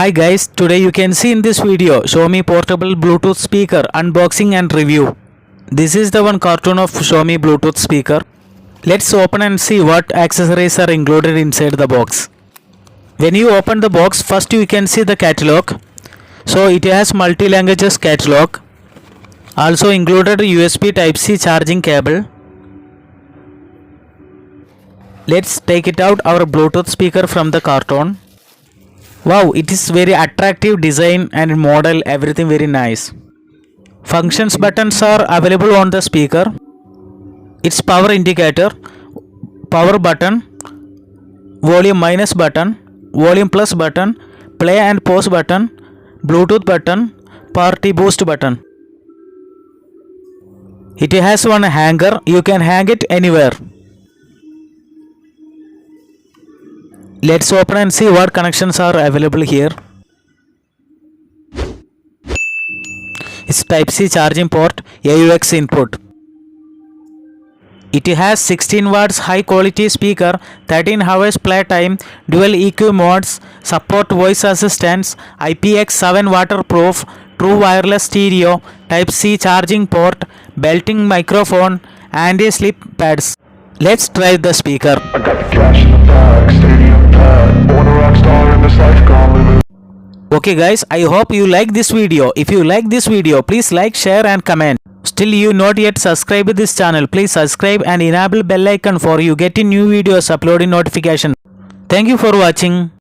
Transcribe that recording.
Hi guys, today you can see in this video Xiaomi portable Bluetooth speaker unboxing and review. This is the one cartoon of Xiaomi Bluetooth speaker. Let's open and see what accessories are included inside the box. When you open the box, first you can see the catalog. So it has multi-languages catalog. Also included USB Type-C charging cable. Let's take it out our Bluetooth speaker from the carton. Wow, it is very attractive design and model, everything very nice. Functions buttons are available on the speaker. Its power indicator, power button, volume minus button, volume plus button, play and pause button, Bluetooth button, party boost button. It has one hanger, you can hang it anywhere. Let's open and see what connections are available here. It's Type-C charging port, AUX input. It has 16 watts high quality speaker, 13 hours playtime, dual EQ modes, support voice assistance, IPX7 waterproof, true wireless stereo, Type-C charging port, belting microphone, anti-slip pads. Let's try the speaker. I got the cash in the bag, stadium pad, born a rock star in this life, gone living. Okay guys, I hope you like this video. If you like this video, please like, share and comment. Still you not yet subscribed this channel, please subscribe and enable bell icon for you getting new videos uploading notification. Thank you for watching.